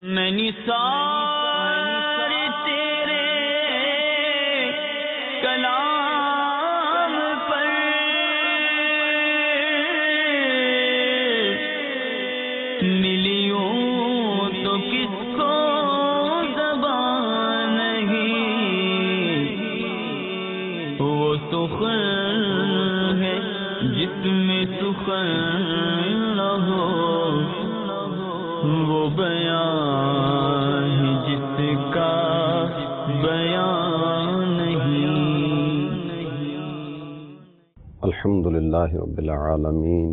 میں نثار تیرے کلام پر ملیوں تو کس کو زبان نہیں، وہ سخن ہے جس میں سخن نہ ہو، وہ بیان ہے جس کا بیان نہیں۔ الحمدللہ رب العالمین،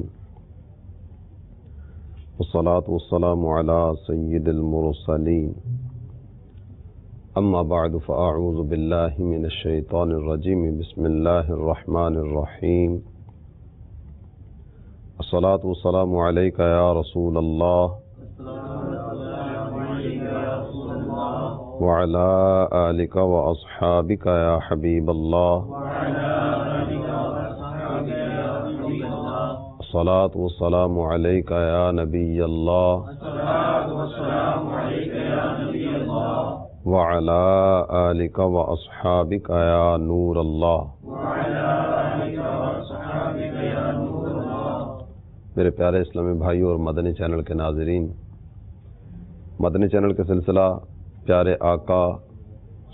والصلاة والسلام على سید المرسلین، اما بعد فاعوذ باللہ من الشیطان الرجیم، بسم اللہ الرحمن الرحیم۔ الصلاة والسلام علیکہ یا رسول اللہ وعلى آلك وأصحابك يا حبيب الله، الصلاة والسلام عليك يا نبي الله، وعلى آلك وأصحابك يا نور الله۔ میرے پیارے اسلامی بھائیوں اور مدنی چینل کے ناظرین، مدنی چینل کے سلسلہ پیارے آقا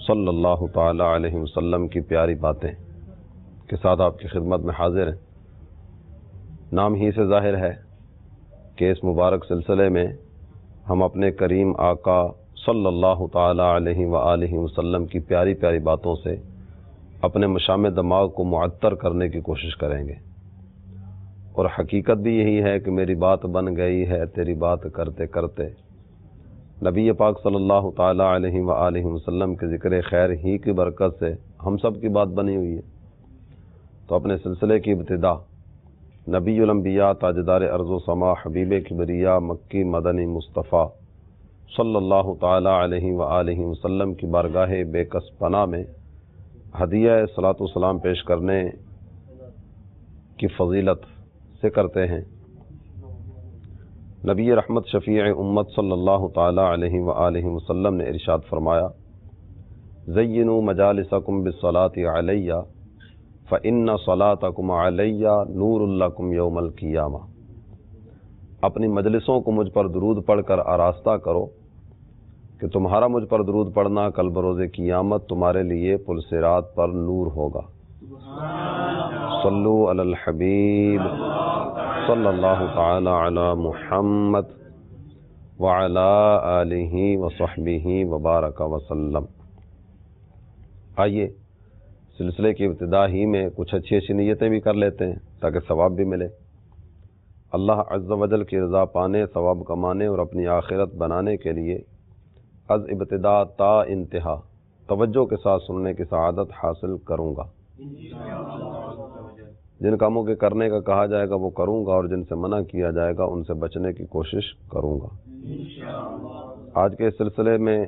صلی اللہ تعالی علیہ وسلم کی پیاری باتیں کے ساتھ آپ کی خدمت میں حاضر ہیں۔ نام ہی سے ظاہر ہے کہ اس مبارک سلسلے میں ہم اپنے کریم آقا صلی اللہ تعالی علیہ وآلہ وسلم کی پیاری پیاری باتوں سے اپنے مشام دماغ کو معطر کرنے کی کوشش کریں گے، اور حقیقت بھی یہی ہے کہ میری بات بن گئی ہے تیری بات کرتے کرتے۔ نبی پاک صلی اللہ تعالی علیہ وآلہ وسلم کے ذکر خیر ہی کی برکت سے ہم سب کی بات بنی ہوئی ہے۔ تو اپنے سلسلے کی ابتدا نبی الانبیاء تاجدار ارض و سما حبیب کبریا مکی مدنی مصطفیٰ صلی اللہ تعالی علیہ وآلہ وسلم کی بارگاہ بے کس پناہ میں ہدیہ صلاۃ و سلام پیش کرنے کی فضیلت سے کرتے ہیں۔ نبی رحمت شفیع امت صلی اللہ تعالی علیہ وآلہ وسلم نے ارشاد فرمایا، زینوا مجالسکم بالصلاۃ علیہ فإن صلاتکم علیہ نور لکم یوم القیامہ۔ اپنی مجلسوں کو مجھ پر درود پڑھ کر آراستہ کرو کہ تمہارا مجھ پر درود پڑھنا کل بروز قیامت تمہارے لیے پل صراط پر نور ہوگا۔ صلو علی الحبیب صلی اللہ تعالی علی محمد وعلی آلہ وصحبہ وبارک وسلم۔ آئیے سلسلے کی ابتدا ہی میں کچھ اچھی نیتیں بھی کر لیتے ہیں تاکہ ثواب بھی ملے۔ اللہ عز و جل کی رضا پانے، ثواب کمانے اور اپنی آخرت بنانے کے لیے از ابتدا تا انتہا توجہ کے ساتھ سننے کی سعادت حاصل کروں گا۔ جن کاموں کے کرنے کا کہا جائے گا وہ کروں گا، اور جن سے منع کیا جائے گا ان سے بچنے کی کوشش کروں گا۔ آج کے اس سلسلے میں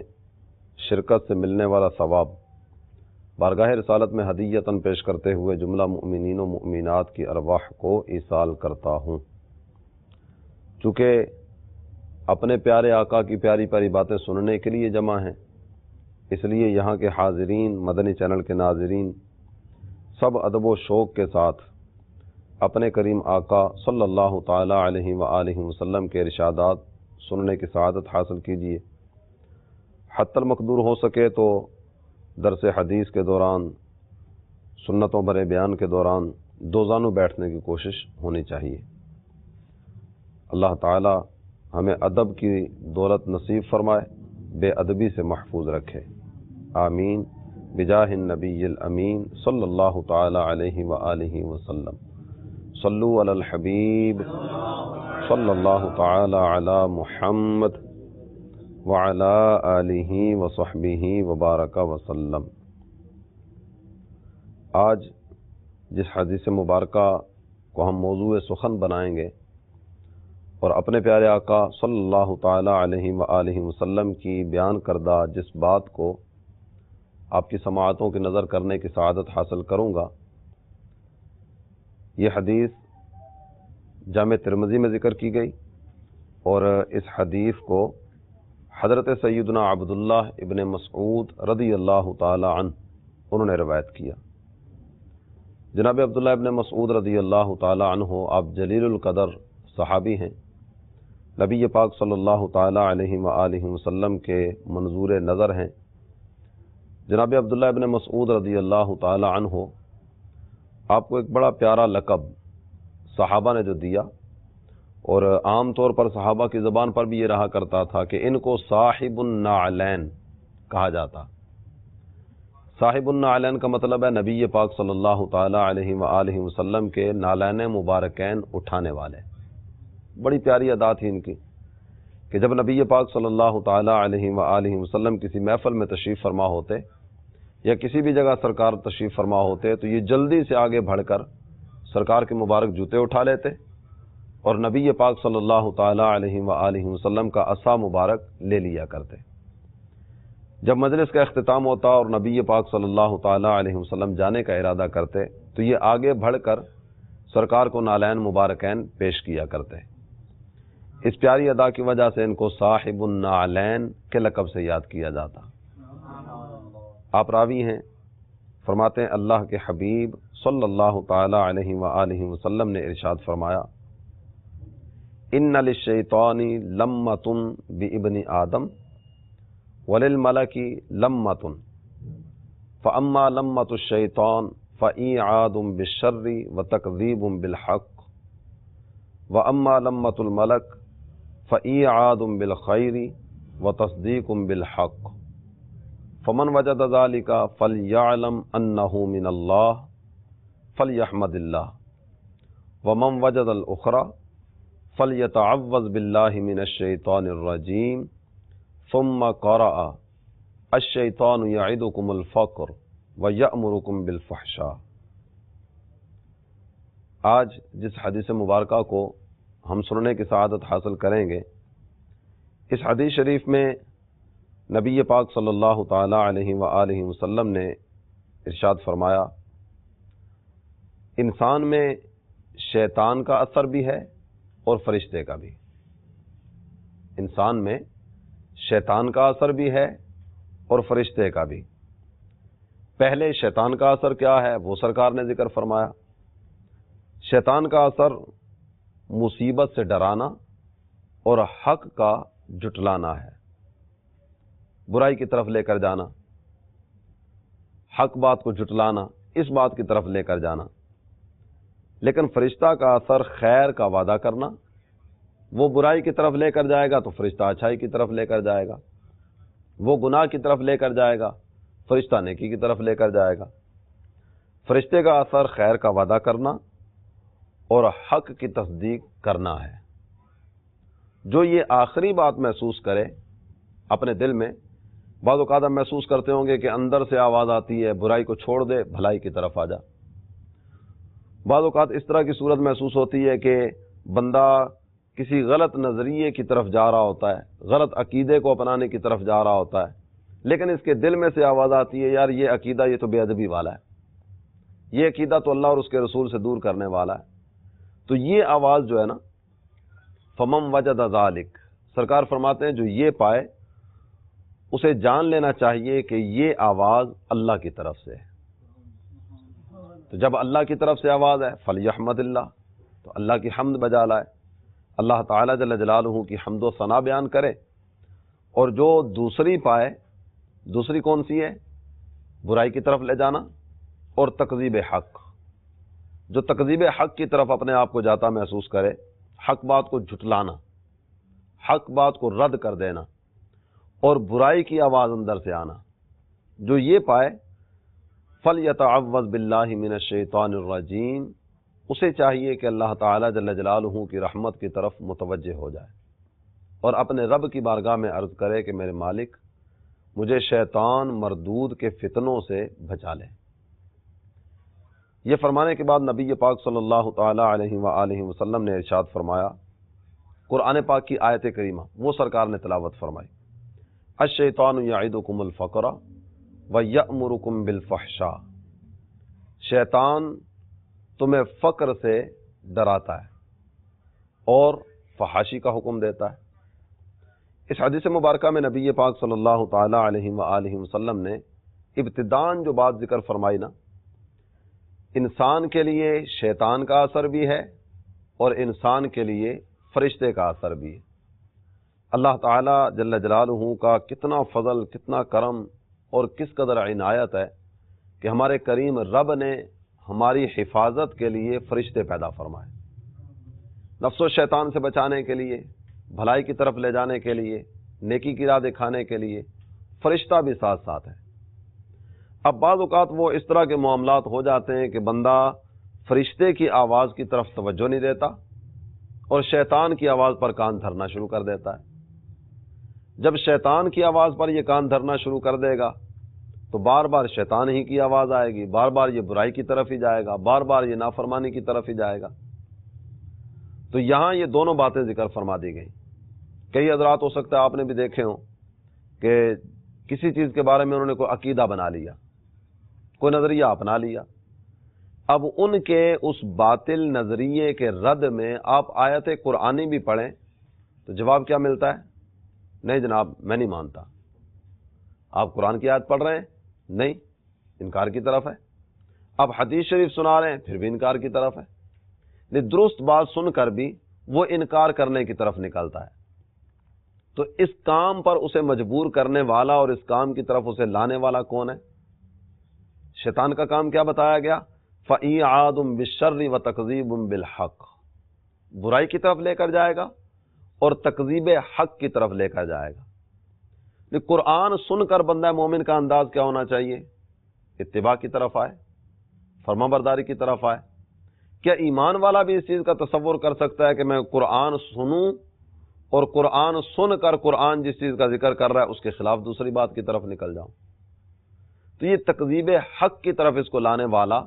شرکت سے ملنے والا ثواب بارگاہ رسالت میں ہدیتاً پیش کرتے ہوئے جملہ مؤمنین و مؤمنات کی ارواح کو ایصال کرتا ہوں۔ چونکہ اپنے پیارے آقا کی پیاری پیاری باتیں سننے کے لیے جمع ہیں، اس لیے یہاں کے حاضرین، مدنی چینل کے ناظرین سب ادب و شوق کے ساتھ اپنے کریم آقا صلی اللہ تعالی علیہ وآلہ وسلم کے ارشادات سننے کی سعادت حاصل کیجیے۔ حتی المقدور ہو سکے تو درس حدیث کے دوران، سنتوں برے بیان کے دوران دو زانو بیٹھنے کی کوشش ہونی چاہیے۔ اللہ تعالی ہمیں ادب کی دولت نصیب فرمائے، بے ادبی سے محفوظ رکھے، آمین بجاہ النبی الامین صلی اللہ تعالی علیہ وآلہ وسلم۔ صلو علی الحبیب صلی اللہ تعالی علی محمد وعلی آلہ وصحبہ وبارک وسلم۔ آج جس حدیث مبارکہ کو ہم موضوع سخن بنائیں گے اور اپنے پیارے آقا صلی اللہ تعالی علیہ وآلہ وسلم کی بیان کردہ جس بات کو آپ کی سماعتوں کی نظر کرنے کی سعادت حاصل کروں گا، یہ حدیث جامع ترمذی میں ذکر کی گئی، اور اس حدیث کو حضرت سیدنا عبداللہ ابن مسعود رضی اللہ تعالی عنہ انہوں نے روایت کیا۔ جناب عبداللہ ابن مسعود رضی اللہ تعالی عنہ آپ جلیل القدر صحابی ہیں، نبی پاک صلی اللہ تعالی علیہ وآلہ وسلم کے منظور نظر ہیں۔ جناب عبداللہ ابن مسعود رضی اللہ تعالی عنہ آپ کو ایک بڑا پیارا لقب صحابہ نے جو دیا، اور عام طور پر صحابہ کی زبان پر بھی یہ رہا کرتا تھا کہ ان کو صاحب النعلین کہا جاتا۔ صاحب النعلین کا مطلب ہے نبی پاک صلی اللہ تعالی علیہ وآلہ وسلم کے نالین مبارکین اٹھانے والے۔ بڑی پیاری ادا تھی ان کی کہ جب نبی پاک صلی اللہ تعالی علیہ وآلہ وسلم کسی محفل میں تشریف فرما ہوتے یا کسی بھی جگہ سرکار تشریف فرما ہوتے تو یہ جلدی سے آگے بڑھ کر سرکار کے مبارک جوتے اٹھا لیتے اور نبی پاک صلی اللہ تعالی علیہ وآلہ وسلم کا عصا مبارک لے لیا کرتے۔ جب مجلس کا اختتام ہوتا اور نبی پاک صلی اللہ تعالی علیہ وسلم جانے کا ارادہ کرتے تو یہ آگے بڑھ کر سرکار کو نالین مبارکین پیش کیا کرتے۔ اس پیاری ادا کی وجہ سے ان کو صاحب النعلین کے لقب سے یاد کیا جاتا۔ آپ راوی ہیں، فرماتے ہیں اللہ کے حبیب صلی اللہ تعالی علیہ وآلہ وسلم نے ارشاد فرمایا، ان للشیطان لمۃ بابن آدم وللملک لمۃ فاما لمۃ الشیطان فایعاد بالشر وتکذیب بالحق واما لمۃ الملک فایعاد بالخیر وتصدیق بالحق فمن وجد ذلك فلیعلم انه من اللہ فلیحمد اللہ ومن وجد الاخرى فلیتعوذ باللہ من الشیطان الرجیم ثم قرأ الشیطان یعدکم الفقر ویأمرکم بالفحشاء۔ آج جس حدیث مبارکہ کو ہم سننے کی سعادت حاصل کریں گے، اس حدیث شریف میں نبی پاک صلی اللہ تعالی علیہ وآلہ وسلم نے ارشاد فرمایا، انسان میں شیطان کا اثر بھی ہے اور فرشتے کا بھی۔ انسان میں شیطان کا اثر بھی ہے اور فرشتے کا بھی۔ پہلے شیطان کا اثر کیا ہے وہ سرکار نے ذکر فرمایا۔ شیطان کا اثر مصیبت سے ڈرانا اور حق کا جھٹلانا ہے، برائی کی طرف لے کر جانا، حق بات کو جھٹلانا، اس بات کی طرف لے کر جانا۔ لیکن فرشتہ کا اثر خیر کا وعدہ کرنا، وہ برائی کی طرف لے کر جائے گا تو فرشتہ اچھائی کی طرف لے کر جائے گا، وہ گناہ کی طرف لے کر جائے گا، فرشتہ نیکی کی طرف لے کر جائے گا۔ فرشتے کا اثر خیر کا وعدہ کرنا اور حق کی تصدیق کرنا ہے۔ جو یہ آخری بات محسوس کرے اپنے دل میں، بعض اوقات ہم محسوس کرتے ہوں گے کہ اندر سے آواز آتی ہے برائی کو چھوڑ دے، بھلائی کی طرف آ جا۔ بعض اوقات اس طرح کی صورت محسوس ہوتی ہے کہ بندہ کسی غلط نظریے کی طرف جا رہا ہوتا ہے، غلط عقیدے کو اپنانے کی طرف جا رہا ہوتا ہے، لیکن اس کے دل میں سے آواز آتی ہے یار یہ عقیدہ یہ تو بے ادبی والا ہے، یہ عقیدہ تو اللہ اور اس کے رسول سے دور کرنے والا ہے۔ تو یہ آواز جو ہے نا، فمن وجد ذالک، سرکار فرماتے ہیں جو یہ پائے اسے جان لینا چاہیے کہ یہ آواز اللہ کی طرف سے ہے۔ تو جب اللہ کی طرف سے آواز ہے فلیحمد اللہ، تو اللہ کی حمد بجا لائے، اللہ تعالیٰ جل جلالہ کی حمد و ثنا بیان کرے۔ اور جو دوسری پائے، دوسری کون سی ہے؟ برائی کی طرف لے جانا اور تکذیب حق۔ جو تکذیب حق کی طرف اپنے آپ کو جاتا محسوس کرے، حق بات کو جھٹلانا، حق بات کو رد کر دینا اور برائی کی آواز اندر سے آنا، جو یہ پائے فَلْيَتَعَوَّذْ بِاللَّهِ مِنَ الشَّيْطَانِ الرَّجِيمِ، اسے چاہیے کہ اللہ تعالیٰ جل جلالہ کی رحمت کی طرف متوجہ ہو جائے اور اپنے رب کی بارگاہ میں عرض کرے کہ میرے مالک مجھے شیطان مردود کے فتنوں سے بچا لے۔ یہ فرمانے کے بعد نبی پاک صلی اللہ تعالی علیہ وآلہ وسلم نے ارشاد فرمایا، قرآن پاک کی آیت کریمہ وہ سرکار نے تلاوت فرمائی، الشیطان یعدکم الفقر ویأمرکم بالفحشاء، شیطان تمہیں فقر سے ڈراتا ہے اور فحاشی کا حکم دیتا ہے۔ اس حدیث مبارکہ میں نبی پاک صلی اللہ تعالی علیہ وآلہ وسلم نے ابتداً جو بات ذکر فرمائی نا، انسان کے لیے شیطان کا اثر بھی ہے اور انسان کے لیے فرشتے کا اثر بھی ہے۔ اللہ تعالی جل جلالہ کا کتنا فضل، کتنا کرم اور کس قدر عنایت ہے کہ ہمارے کریم رب نے ہماری حفاظت کے لیے فرشتے پیدا فرمائے، نفس و شیطان سے بچانے کے لیے، بھلائی کی طرف لے جانے کے لیے، نیکی کی راہ دکھانے کے لیے فرشتہ بھی ساتھ ساتھ ہے۔ اب بعض اوقات وہ اس طرح کے معاملات ہو جاتے ہیں کہ بندہ فرشتے کی آواز کی طرف توجہ نہیں دیتا اور شیطان کی آواز پر کان دھرنا شروع کر دیتا ہے۔ جب شیطان کی آواز پر یہ کان دھرنا شروع کر دے گا تو بار بار شیطان ہی کی آواز آئے گی، بار بار یہ برائی کی طرف ہی جائے گا، بار بار یہ نافرمانی کی طرف ہی جائے گا۔ تو یہاں یہ دونوں باتیں ذکر فرما دی گئی۔ کئی حضرات ہو سکتا ہے آپ نے بھی دیکھے ہوں کہ کسی چیز کے بارے میں انہوں نے کوئی عقیدہ بنا لیا، کوئی نظریہ اپنا لیا، اب ان کے اس باطل نظریے کے رد میں آپ آیت قرآنی بھی پڑھیں تو جواب کیا ملتا ہے؟ نہیں جناب میں نہیں مانتا۔ آپ قرآن کی آیت پڑھ رہے ہیں، نہیں، انکار کی طرف ہے۔ آپ حدیث شریف سنا رہے ہیں، پھر بھی انکار کی طرف ہے۔ درست بات سن کر بھی وہ انکار کرنے کی طرف نکلتا ہے۔ تو اس کام پر اسے مجبور کرنے والا اور اس کام کی طرف اسے لانے والا کون ہے؟ شیطان کا کام کیا بتایا گیا؟ فَإِعَادٌ بِالشَّرِّ وَتَكْذِيبٌ بِالْحَقِّ، برائی کی طرف لے کر جائے گا اور تکذیب حق کی طرف لے کر جائے گا۔ قرآن سن کر بندہ مومن کا انداز کیا ہونا چاہیے؟ اتباع کی طرف آئے، فرما برداری کی طرف آئے۔ کیا ایمان والا بھی اس چیز کا تصور کر سکتا ہے کہ میں قرآن سنوں اور قرآن سن کر قرآن جس چیز کا ذکر کر رہا ہے اس کے خلاف دوسری بات کی طرف نکل جاؤں؟ تو یہ تکذیب حق کی طرف اس کو لانے والا،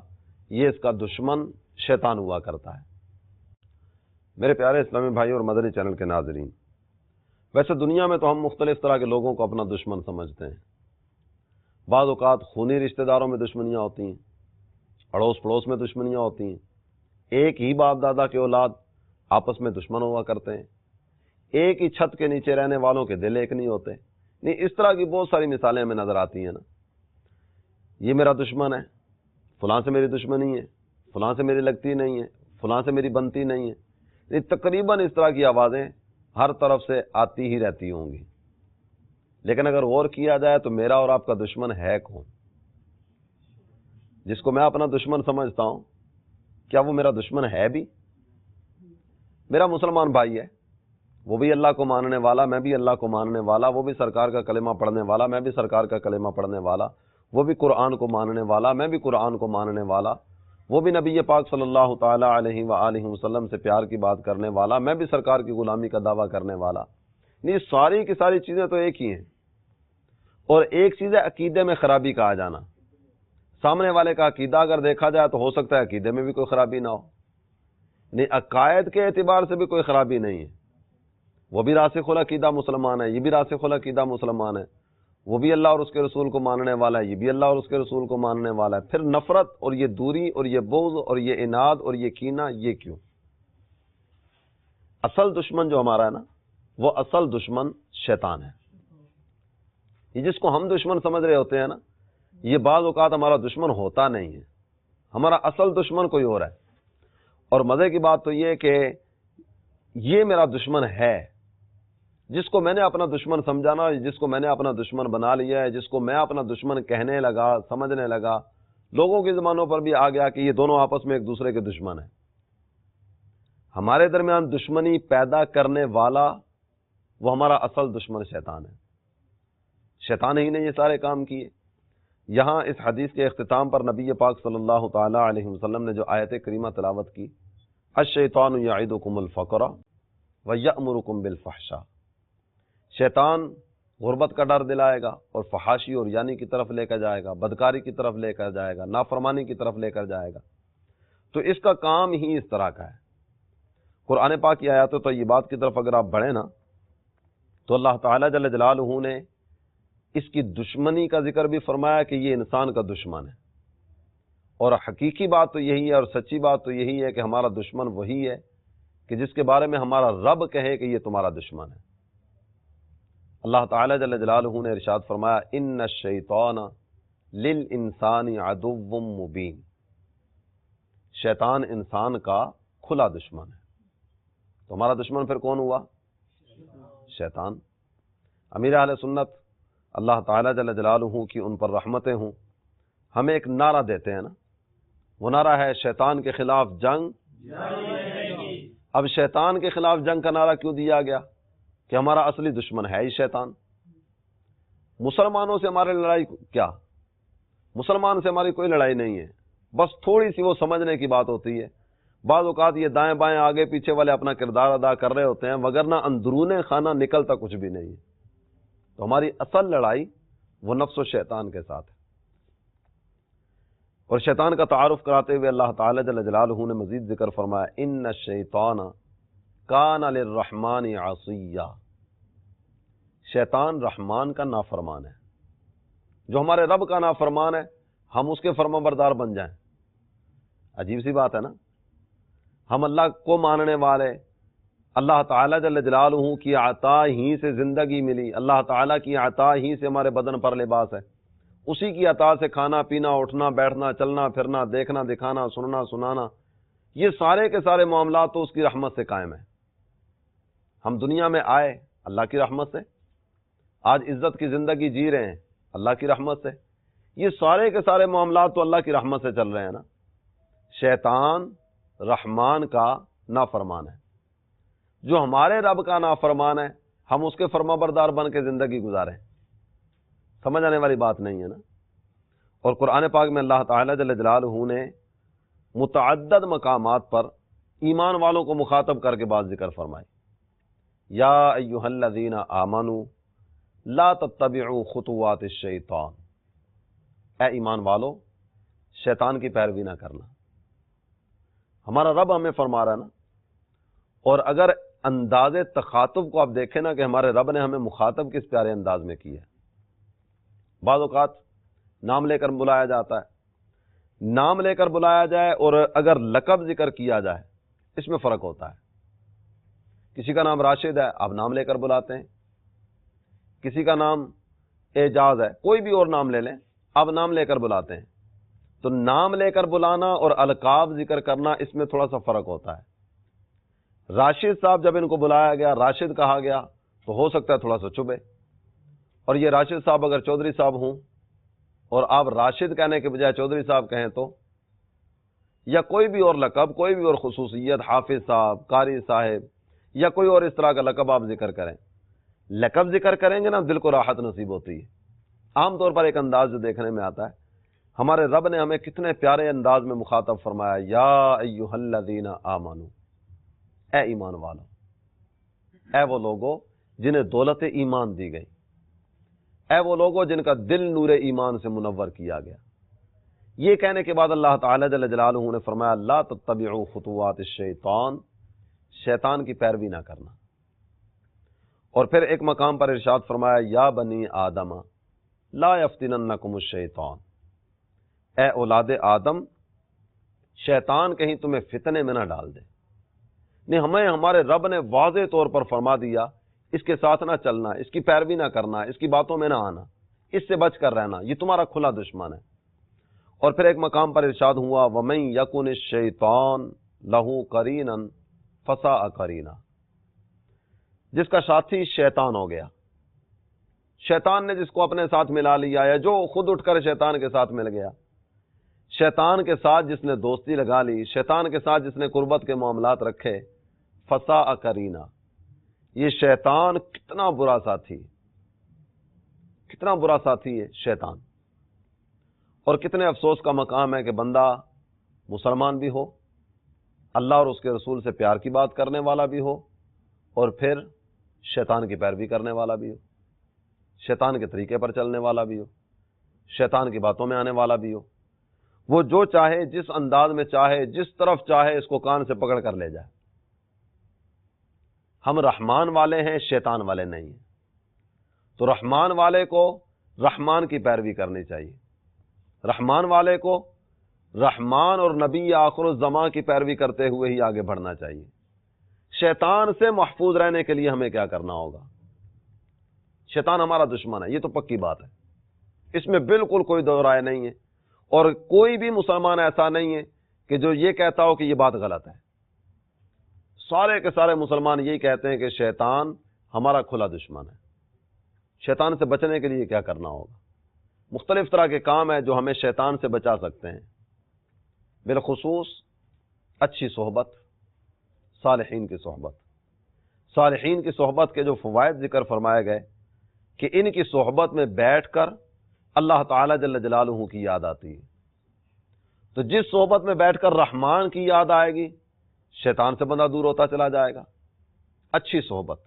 یہ اس کا دشمن شیطان ہوا کرتا ہے۔ میرے پیارے اسلامی بھائی اور مدنی چینل کے ناظرین، ویسے دنیا میں تو ہم مختلف طرح کے لوگوں کو اپنا دشمن سمجھتے ہیں۔ بعض اوقات خونی رشتہ داروں میں دشمنیاں ہوتی ہیں، اڑوس پڑوس میں دشمنیاں ہوتی ہیں، ایک ہی باپ دادا کے اولاد آپس میں دشمن ہوا کرتے ہیں، ایک ہی چھت کے نیچے رہنے والوں کے دل ایک نہیں ہوتے۔ نہیں، اس طرح کی بہت ساری مثالیں ہمیں نظر آتی ہیں نا۔ یہ میرا دشمن ہے، فلاں سے میری دشمنی ہے، فلاں سے میری لگتی نہیں ہے، فلاں سے میری بنتی نہیں ہے۔ یہ تقریباً اس طرح کی آوازیں ہر طرف سے آتی ہی رہتی ہوں گی۔ لیکن اگر غور کیا جائے تو میرا اور آپ کا دشمن ہے کون؟ جس کو میں اپنا دشمن سمجھتا ہوں، کیا وہ میرا دشمن ہے بھی؟ میرا مسلمان بھائی ہے، وہ بھی اللہ کو ماننے والا، میں بھی اللہ کو ماننے والا، وہ بھی سرکار کا کلمہ پڑھنے والا، میں بھی سرکار کا کلمہ پڑھنے والا، وہ بھی قرآن کو ماننے والا، میں بھی قرآن کو ماننے والا، وہ بھی نبی پاک صلی اللہ تعالی علیہ وآلہ وسلم سے پیار کی بات کرنے والا، میں بھی سرکار کی غلامی کا دعویٰ کرنے والا۔ نہیں، ساری کی ساری چیزیں تو ایک ہی ہیں۔ اور ایک چیز ہے عقیدے میں خرابی کا آ جانا۔ سامنے والے کا عقیدہ اگر دیکھا جائے تو ہو سکتا ہے عقیدے میں بھی کوئی خرابی نہ ہو، نہیں، عقائد کے اعتبار سے بھی کوئی خرابی نہیں ہے، وہ بھی راسخ العقیدہ مسلمان ہے، یہ بھی راسخ العقیدہ مسلمان ہے، وہ بھی اللہ اور اس کے رسول کو ماننے والا ہے، یہ بھی اللہ اور اس کے رسول کو ماننے والا ہے۔ پھر نفرت اور یہ دوری اور یہ بغض اور یہ عناد اور یہ کینہ، یہ کیوں؟ اصل دشمن جو ہمارا ہے نا، وہ اصل دشمن شیطان ہے۔ یہ جس کو ہم دشمن سمجھ رہے ہوتے ہیں نا، یہ بعض اوقات ہمارا دشمن ہوتا نہیں ہے، ہمارا اصل دشمن کوئی اور ہے۔ اور مزے کی بات تو یہ کہ یہ میرا دشمن ہے، جس کو میں نے اپنا دشمن سمجھانا، جس کو میں نے اپنا دشمن بنا لیا ہے، جس کو میں اپنا دشمن کہنے لگا، سمجھنے لگا، لوگوں کی زبانوں پر بھی آ گیا کہ یہ دونوں آپس میں ایک دوسرے کے دشمن ہیں۔ ہمارے درمیان دشمنی پیدا کرنے والا وہ ہمارا اصل دشمن شیطان ہے۔ شیطان ہی نے یہ سارے کام کیے۔ یہاں اس حدیث کے اختتام پر نبی پاک صلی اللہ تعالی علیہ وسلم نے جو آیت کریمہ تلاوت کی، الشیطان یعدکم الفقر ویأمرکم بالفحشاء، شیطان غربت کا ڈر دلائے گا اور فحاشی اور یعنی کی طرف لے کر جائے گا، بدکاری کی طرف لے کر جائے گا، نافرمانی کی طرف لے کر جائے گا۔ تو اس کا کام ہی اس طرح کا ہے۔ قرآن پاک کی آیات طیبات کی طرف اگر آپ بڑھیں نا تو اللہ تعالیٰ جل جلالہ نے اس کی دشمنی کا ذکر بھی فرمایا کہ یہ انسان کا دشمن ہے، اور حقیقی بات تو یہی ہے اور سچی بات تو یہی ہے کہ ہمارا دشمن وہی ہے کہ جس کے بارے میں ہمارا رب کہے کہ یہ تمہارا دشمن ہے۔ اللہ تعالیٰ جل جلالہ نے ارشاد فرمایا ان الشیطان للانسان عدو مبین، شیطان انسان کا کھلا دشمن ہے۔ تو ہمارا دشمن پھر کون ہوا؟ شیطان۔ امیر اہل سنت اللہ تعالیٰ جل جلالہ کی ان پر رحمتیں ہوں، ہمیں ایک نعرہ دیتے ہیں نا، وہ نعرہ ہے شیطان کے خلاف جنگ۔ اب شیطان کے خلاف جنگ کا نعرہ کیوں دیا گیا؟ کہ ہمارا اصلی دشمن ہے ہی شیطان۔ مسلمانوں سے ہماری لڑائی کیا؟ مسلمان سے ہماری کوئی لڑائی نہیں ہے، بس تھوڑی سی وہ سمجھنے کی بات ہوتی ہے۔ بعض اوقات یہ دائیں بائیں آگے پیچھے والے اپنا کردار ادا کر رہے ہوتے ہیں، وگرنہ اندرون خانہ نکلتا کچھ بھی نہیں ہے۔ تو ہماری اصل لڑائی وہ نفس و شیطان کے ساتھ ہے۔ اور شیطان کا تعارف کراتے ہوئے اللہ تعالی جل جلالہ نے مزید ذکر فرمایا ان الشیطان کان للرحمن عصیا، شیطان رحمان کا نافرمان ہے۔ جو ہمارے رب کا نافرمان ہے ہم اس کے فرما بردار بن جائیں، عجیب سی بات ہے نا۔ ہم اللہ کو ماننے والے، اللہ تعالیٰ جل جلالہ کی عطا ہی سے زندگی ملی، اللہ تعالیٰ کی عطا ہی سے ہمارے بدن پر لباس ہے، اسی کی عطا سے کھانا پینا اٹھنا بیٹھنا چلنا پھرنا دیکھنا دکھانا سننا سنانا، یہ سارے کے سارے معاملات تو اس کی رحمت سے قائم ہیں۔ ہم دنیا میں آئے اللہ کی رحمت سے، آج عزت کی زندگی جی رہے ہیں اللہ کی رحمت سے، یہ سارے کے سارے معاملات تو اللہ کی رحمت سے چل رہے ہیں نا۔ شیطان رحمان کا نافرمان ہے، جو ہمارے رب کا نافرمان ہے ہم اس کے فرما بردار بن کے زندگی گزاریں، سمجھ آنے والی بات نہیں ہے نا۔ اور قرآن پاک میں اللہ تعالیٰ جل جلالہ نے متعدد مقامات پر ایمان والوں کو مخاطب کر کے بات ذکر فرمائی، یا ایھا الذین آمنوا لا تتبعوا خطوات الشیطان، اے ایمان والو شیطان کی پیروی نہ کرنا۔ ہمارا رب ہمیں فرما رہا ہے نا، اور اگر انداز تخاطب کو آپ دیکھیں نا کہ ہمارے رب نے ہمیں مخاطب کس پیارے انداز میں کی ہے۔ بعض اوقات نام لے کر بلایا جاتا ہے، نام لے کر بلایا جائے اور اگر لقب ذکر کیا جائے اس میں فرق ہوتا ہے۔ کسی کا نام راشد ہے آپ نام لے کر بلاتے ہیں، کسی کا نام اعجاز ہے، کوئی بھی اور نام لے لیں آپ نام لے کر بلاتے ہیں۔ تو نام لے کر بلانا اور القاب ذکر کرنا اس میں تھوڑا سا فرق ہوتا ہے۔ راشد صاحب جب ان کو بلایا گیا راشد کہا گیا تو ہو سکتا ہے تھوڑا سا چبھے، اور یہ راشد صاحب اگر چودھری صاحب ہوں اور آپ راشد کہنے کے بجائے چودھری صاحب کہیں تو، یا کوئی بھی اور لقب کوئی بھی اور خصوصیت، حافظ صاحب قاری صاحب یا کوئی اور اس طرح کا لقب آپ ذکر کریں، لقب ذکر کریں گے نا دل کو راحت نصیب ہوتی ہے۔ عام طور پر ایک انداز جو دیکھنے میں آتا ہے، ہمارے رب نے ہمیں کتنے پیارے انداز میں مخاطب فرمایا، یا ایھا الذین آمنوا، اے ایمان والو، اے وہ لوگوں جنہیں دولت ایمان دی گئی، اے وہ لوگوں جن کا دل نور ایمان سے منور کیا گیا۔ یہ کہنے کے بعد اللہ تعالی جل جلالہ نے فرمایا لا تتبعوا خطوات الشیطان، شیطان کی پیروی نہ کرنا۔ اور پھر ایک مقام پر ارشاد فرمایا یا بنی آدم لا یفتننکم الشیطان، اے اولاد آدم شیطان کہیں تمہیں فتنے میں نہ ڈال دے۔ نہیں، ہمیں ہمارے رب نے واضح طور پر فرما دیا اس کے ساتھ نہ چلنا، اس کی پیروی نہ کرنا، اس کی باتوں میں نہ آنا، اس سے بچ کر رہنا، یہ تمہارا کھلا دشمن ہے۔ اور پھر ایک مقام پر ارشاد ہوا وَمَن يَكُنِ الشَّيْطَانُ لَهُ قَرِينًا فَسَاءَ قَرِينًا، جس کا ساتھی شیطان ہو گیا، شیطان نے جس کو اپنے ساتھ ملا لیا یا جو خود اٹھ کر شیطان کے ساتھ مل گیا، شیطان کے ساتھ جس نے دوستی لگا لی، شیطان کے ساتھ جس نے قربت کے معاملات رکھے، فَسَاءَ قَرِينًا، یہ شیطان کتنا برا ساتھی، کتنا برا ساتھی ہے شیطان۔ اور کتنے افسوس کا مقام ہے کہ بندہ مسلمان بھی ہو، اللہ اور اس کے رسول سے پیار کی بات کرنے والا بھی ہو، اور پھر شیطان کی پیروی کرنے والا بھی ہو، شیطان کے طریقے پر چلنے والا بھی ہو، شیطان کی باتوں میں آنے والا بھی ہو۔ وہ جو چاہے، جس انداز میں چاہے، جس طرف چاہے اس کو کان سے پکڑ کر لے جائے۔ ہم رحمان والے ہیں، شیطان والے نہیں ہیں۔ تو رحمان والے کو رحمان کی پیروی کرنی چاہیے، رحمان والے کو رحمان اور نبی آخر الزماں کی پیروی کرتے ہوئے ہی آگے بڑھنا چاہیے۔ شیطان سے محفوظ رہنے کے لیے ہمیں کیا کرنا ہوگا؟ شیطان ہمارا دشمن ہے، یہ تو پکی بات ہے، اس میں بالکل کوئی دو رائے نہیں ہے، اور کوئی بھی مسلمان ایسا نہیں ہے کہ جو یہ کہتا ہو کہ یہ بات غلط ہے۔ سارے کے سارے مسلمان یہی کہتے ہیں کہ شیطان ہمارا کھلا دشمن ہے۔ شیطان سے بچنے کے لیے کیا کرنا ہوگا؟ مختلف طرح کے کام ہیں جو ہمیں شیطان سے بچا سکتے ہیں، بالخصوص اچھی صحبت، صالحین کی صحبت۔ صالحین کی صحبت کے جو فوائد ذکر فرمائے گئے کہ ان کی صحبت میں بیٹھ کر اللہ تعالی جل جلالہ کی یاد آتی ہے، تو جس صحبت میں بیٹھ کر رحمان کی یاد آئے گی شیطان سے بندہ دور ہوتا چلا جائے گا۔ اچھی صحبت،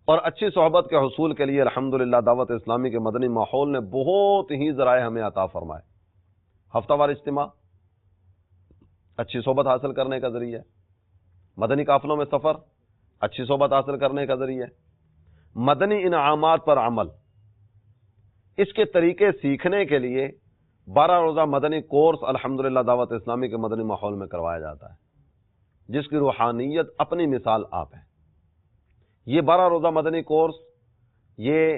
اور اچھی صحبت کے حصول کے لیے الحمدللہ دعوت اسلامی کے مدنی ماحول نے بہت ہی ذرائع ہمیں عطا فرمائے۔ ہفتہ وار اجتماع اچھی صحبت حاصل کرنے کا ذریعہ ہے، مدنی قافلوں میں سفر اچھی صحبت حاصل کرنے کا ذریعہ ہے، مدنی انعامات پر عمل، اس کے طریقے سیکھنے کے لیے 12 روزہ مدنی کورس الحمدللہ دعوت اسلامی کے مدنی ماحول میں کروایا جاتا ہے، جس کی روحانیت اپنی مثال آپ ہے۔ یہ 12 روزہ مدنی کورس یہ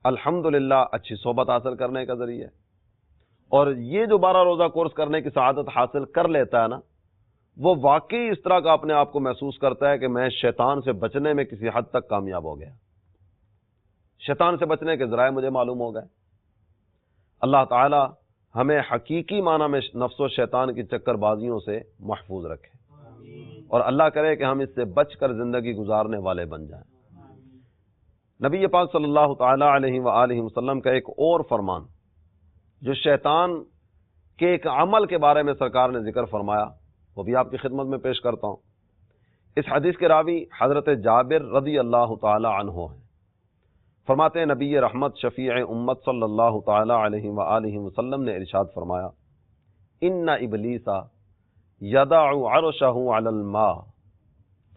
الحمدللہ اچھی صحبت حاصل کرنے کا ذریعہ ہے، اور یہ جو 12 روزہ کورس کرنے کی سعادت حاصل کر لیتا ہے نا، وہ واقعی اس طرح کا اپنے آپ کو محسوس کرتا ہے کہ میں شیطان سے بچنے میں کسی حد تک کامیاب ہو گیا، شیطان سے بچنے کے ذرائع مجھے معلوم ہو گئے۔ اللہ تعالی ہمیں حقیقی معنی میں نفس و شیطان کی چکر بازیوں سے محفوظ رکھے، اور اللہ کرے کہ ہم اس سے بچ کر زندگی گزارنے والے بن جائیں۔ نبی پاک صلی اللہ تعالی علیہ وآلہ وسلم کا ایک اور فرمان جو شیطان کے ایک عمل کے بارے میں سرکار نے ذکر فرمایا، وہ بھی آپ کی خدمت میں پیش کرتا ہوں۔ اس حدیث کے راوی حضرت جابر رضی اللہ تعالی عنہ ہیں، فرماتے ہیں نبی رحمت شفیع امت صلی اللہ تعالی علیہ وآلہ وسلم نے ارشاد فرمایا، ان ابلیس یضع عرشہ علی الماء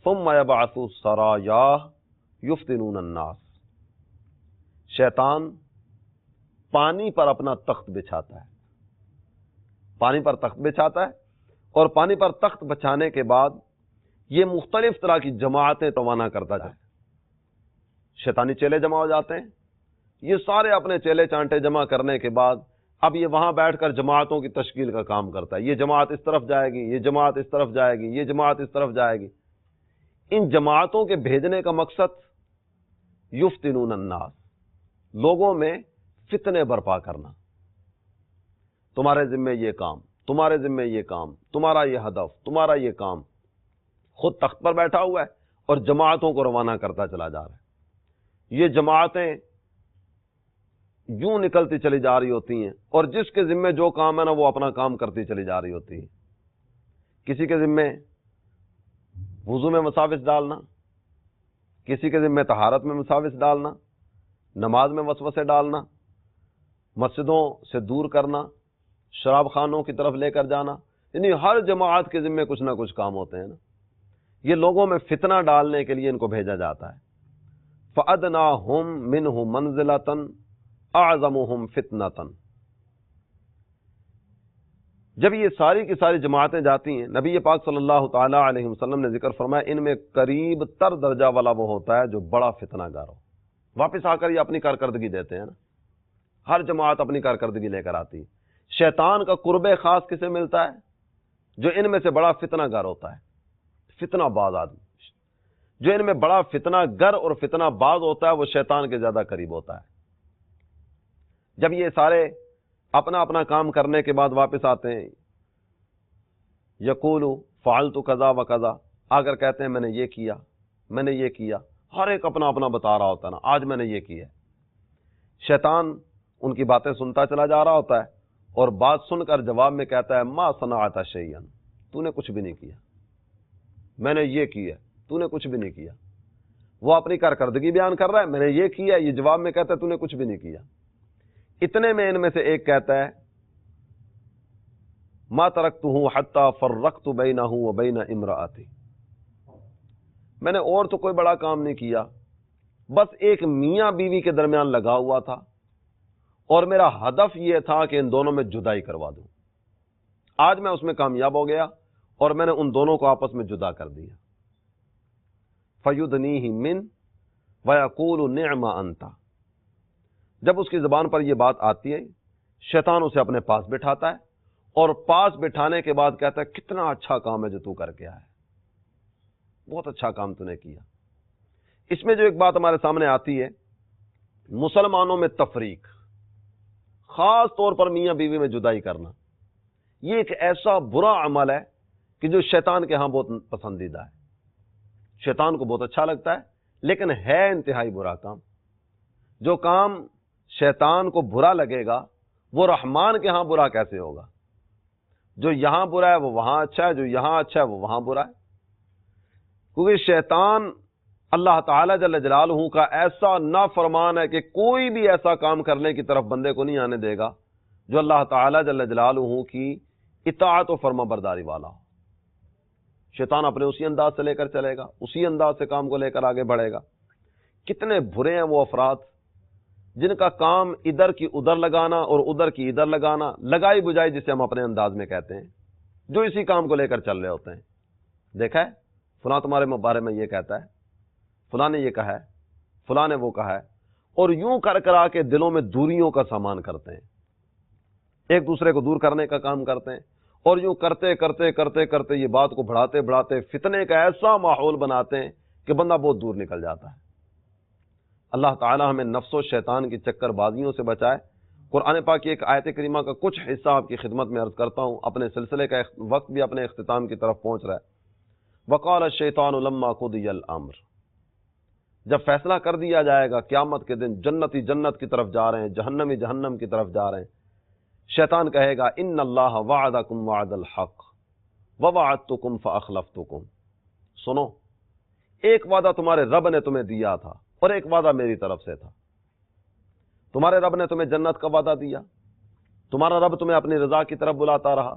ثم یبعث سرایاہ یفتنون الناس۔ شیطان پانی پر اپنا تخت بچھاتا ہے، پانی پر تخت بچھاتا ہے، اور پانی پر تخت بچھانے کے بعد یہ مختلف طرح کی جماعتیں روانہ کرتا جائے۔ شیطانی چیلے جمع ہو جاتے ہیں، یہ سارے اپنے چیلے چانٹے جمع کرنے کے بعد اب یہ وہاں بیٹھ کر جماعتوں کی تشکیل کا کام کرتا ہے۔ یہ جماعت اس طرف جائے گی، یہ جماعت اس طرف جائے گی، یہ جماعت اس طرف جائے گی۔ ان جماعتوں کے بھیجنے کا مقصد یفتنون الناس، لوگوں میں فتنے برپا کرنا، تمہارے ذمہ یہ کام، تمہارے ذمہ یہ کام، تمہارا یہ ہدف، تمہارا یہ کام۔ خود تخت پر بیٹھا ہوا ہے اور جماعتوں کو روانہ کرتا چلا جا رہا ہے۔ یہ جماعتیں یوں نکلتی چلی جا رہی ہوتی ہیں، اور جس کے ذمہ جو کام ہے نا وہ اپنا کام کرتی چلی جا رہی ہوتی ہے۔ کسی کے ذمہ وضو میں وساوس ڈالنا، کسی کے ذمہ طہارت میں وساوس ڈالنا، نماز میں وسوسے ڈالنا، مسجدوں سے دور کرنا، شراب خانوں کی طرف لے کر جانا، یعنی ہر جماعت کے ذمہ کچھ نہ کچھ کام ہوتے ہیں نا۔ یہ لوگوں میں فتنہ ڈالنے کے لیے ان کو بھیجا جاتا ہے۔ فَأَدْنَاهُمْ مِنْهُ مَنْزِلَةً أَعْظَمُهُمْ فِتْنَةً۔ جب یہ ساری کی ساری جماعتیں جاتی ہیں، نبی پاک صلی اللہ تعالی علیہ وسلم نے ذکر فرمایا ان میں قریب تر درجہ والا وہ ہوتا ہے جو بڑا فتنہ گار ہو۔ واپس آ کر یہ اپنی کارکردگی دیتے ہیں نا، ہر جماعت اپنی کارکردگی لے کر آتی ہے۔ شیطان کا قرب خاص کسے ملتا ہے؟ جو ان میں سے بڑا فتنہ گار ہوتا ہے، فتنہ باز آدمی۔ جو ان میں بڑا فتنہ گر اور فتنہ باز ہوتا ہے وہ شیطان کے زیادہ قریب ہوتا ہے۔ جب یہ سارے اپنا اپنا کام کرنے کے بعد واپس آتے ہیں، یقول فعلت کذا و کذا، آ کر کہتے ہیں میں نے یہ کیا، میں نے یہ کیا، ہر ایک اپنا اپنا بتا رہا ہوتا ہے نا، آج میں نے یہ کیا۔ شیطان ان کی باتیں سنتا چلا جا رہا ہوتا ہے، اور بات سن کر جواب میں کہتا ہے ما صنعت شیئا، تو نے کچھ بھی نہیں کیا، میں نے یہ کیا، تو نے کچھ بھی نہیں کیا۔ وہ اپنی کارکردگی بیان کر رہا ہے، میں نے یہ کیا، یہ جواب میں کہتا ہے تو نے کچھ بھی نہیں کیا۔ اتنے میں ان میں سے ایک کہتا ہے ما ترکتہ حتی فرقت بینہ وبین امرأتی، میں نے اور تو کوئی بڑا کام نہیں کیا، بس ایک میاں بیوی کے درمیان لگا ہوا تھا، اور میرا ہدف یہ تھا کہ ان دونوں میں جدائی کروا دوں۔ آج میں اس میں کامیاب ہو گیا اور میں نے ان دونوں کو آپس میں جدا کر دیا۔ فیدنیہ من ویقول نعم انت، جب اس کی زبان پر یہ بات آتی ہے شیطان اسے اپنے پاس بٹھاتا ہے اور پاس بٹھانے کے بعد کہتا ہے کتنا اچھا کام ہے جو تو کر کے آیا ہے، بہت اچھا کام تو نے کیا۔ اس میں جو ایک بات ہمارے سامنے آتی ہے، مسلمانوں میں تفریق، خاص طور پر میاں بیوی میں جدائی کرنا، یہ ایک ایسا برا عمل ہے کہ جو شیطان کے ہاں بہت پسندیدہ ہے، شیطان کو بہت اچھا لگتا ہے، لیکن ہے انتہائی برا کام۔ جو کام شیطان کو برا لگے گا وہ رحمان کے ہاں برا کیسے ہوگا؟ جو یہاں برا ہے وہ وہاں اچھا ہے، جو یہاں اچھا ہے وہ وہاں برا ہے، کیونکہ شیطان اللہ تعالیٰ جل جلالہ کا ایسا نافرمان ہے کہ کوئی بھی ایسا کام کرنے کی طرف بندے کو نہیں آنے دے گا جو اللہ تعالیٰ جل جلالہ کی اطاعت و فرما برداری والا ہو۔ شیطان اپنے اسی انداز سے لے کر چلے گا، اسی انداز سے کام کو لے کر آگے بڑھے گا۔ کتنے برے ہیں وہ افراد جن کا کام ادھر کی ادھر لگانا اور ادھر کی ادھر لگانا، لگائی بجائی جسے ہم اپنے انداز میں کہتے ہیں، جو اسی کام کو لے کر چل رہے ہوتے ہیں۔ دیکھا ہے فلاں تمہارے بارے میں یہ کہتا ہے، فلاں نے یہ کہا ہے، فلاں نے وہ کہا ہے، اور یوں کر کر آ کے دلوں میں دوریوں کا سامان کرتے ہیں، ایک دوسرے کو دور کرنے کا کام کرتے ہیں، اور یوں کرتے کرتے کرتے کرتے یہ بات کو بڑھاتے بڑھاتے فتنے کا ایسا ماحول بناتے ہیں کہ بندہ بہت دور نکل جاتا ہے۔ اللہ تعالی ہمیں نفس و شیطان کی چکر بازیوں سے بچائے۔ قرآن پاک کی ایک آیت کریمہ کا کچھ حصہ آپ کی خدمت میں عرض کرتا ہوں، اپنے سلسلے کا وقت بھی اپنے اختتام کی طرف پہنچ رہا ہے۔ وقال الشیطان لما قضی الامر، جب فیصلہ کر دیا جائے گا قیامت کے دن، جنتی جنت کی طرف جا رہے ہیں، جہنمی جہنم کی طرف جا رہے ہیں، شیطان کہے گا ان اللہ وعدکم وعد الحق ووعدتکم فاخلفتکم، سنو ایک وعدہ تمہارے رب نے تمہیں دیا تھا اور ایک وعدہ میری طرف سے تھا۔ تمہارے رب نے تمہیں جنت کا وعدہ دیا، تمہارا رب تمہیں اپنی رضا کی طرف بلاتا رہا،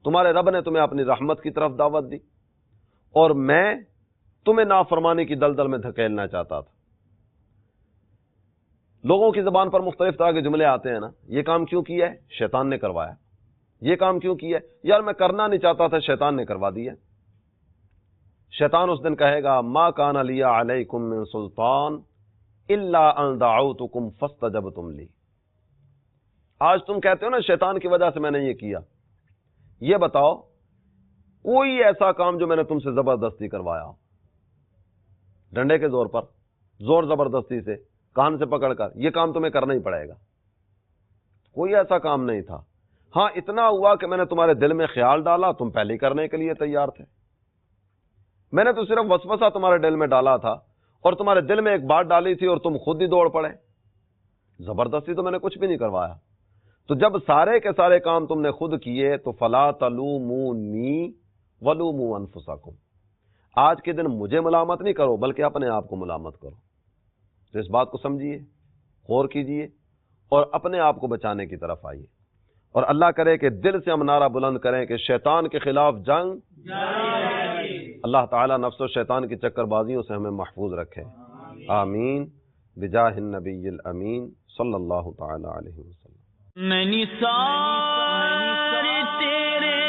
تمہارے رب نے تمہیں اپنی رحمت کی طرف دعوت دی، اور میں تمہیں نافرمانی کی دلدل میں دھکیلنا چاہتا تھا۔ لوگوں کی زبان پر مختلف طرح کے جملے آتے ہیں نا، یہ کام کیوں کیا ہے؟ شیطان نے کروایا۔ یہ کام کیوں کیا ہے؟ یار میں کرنا نہیں چاہتا تھا، شیطان نے کروا دیا۔ شیطان اس دن کہے گا ما کان لی علیکم من سلطان الا ان دعوتکم فاستجبتم لی۔ آج تم کہتے ہو نا شیطان کی وجہ سے میں نے یہ کیا، یہ بتاؤ کوئی ایسا کام جو میں نے تم سے زبردستی کروایا، ڈنڈے کے زور پر، زور زبردستی سے، کان سے پکڑ کر، یہ کام تمہیں کرنا ہی پڑے گا، کوئی ایسا کام نہیں تھا۔ ہاں اتنا ہوا کہ میں نے تمہارے دل میں خیال ڈالا، تم پہلے کرنے کے لیے تیار تھے، میں نے تو صرف وسوسہ تمہارے دل میں ڈالا تھا، اور تمہارے دل میں ایک بات ڈالی تھی اور تم خود ہی دوڑ پڑے، زبردستی تو میں نے کچھ بھی نہیں کروایا۔ تو جب سارے کے سارے کام تم نے خود کیے تو فلا تلومونی ولوموا انفسکم، آج کے دن مجھے ملامت نہیں کرو بلکہ اپنے آپ کو ملامت کرو۔ تو اس بات کو سمجھیے، غور کیجئے اور اپنے آپ کو بچانے کی طرف آئیے، اور اللہ کرے کہ دل سے ہم نعرہ بلند کریں کہ شیطان کے خلاف جنگ۔ اللہ تعالیٰ نفس و شیطان کی چکر بازیوں سے ہمیں محفوظ رکھے، آمین بجاہ النبی الامین صلی اللہ تعالی علیہ وسلم۔ میں نثار تیرے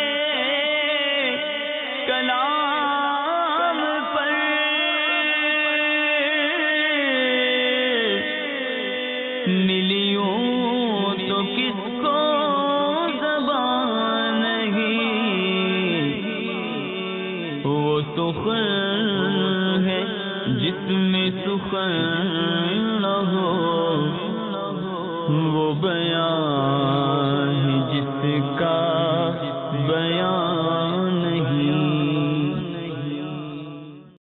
کلام پر ملیوں تو کس کو زبان نہیں، وہ سخن ہے جس میں سخن نہ ہو، وہ بیان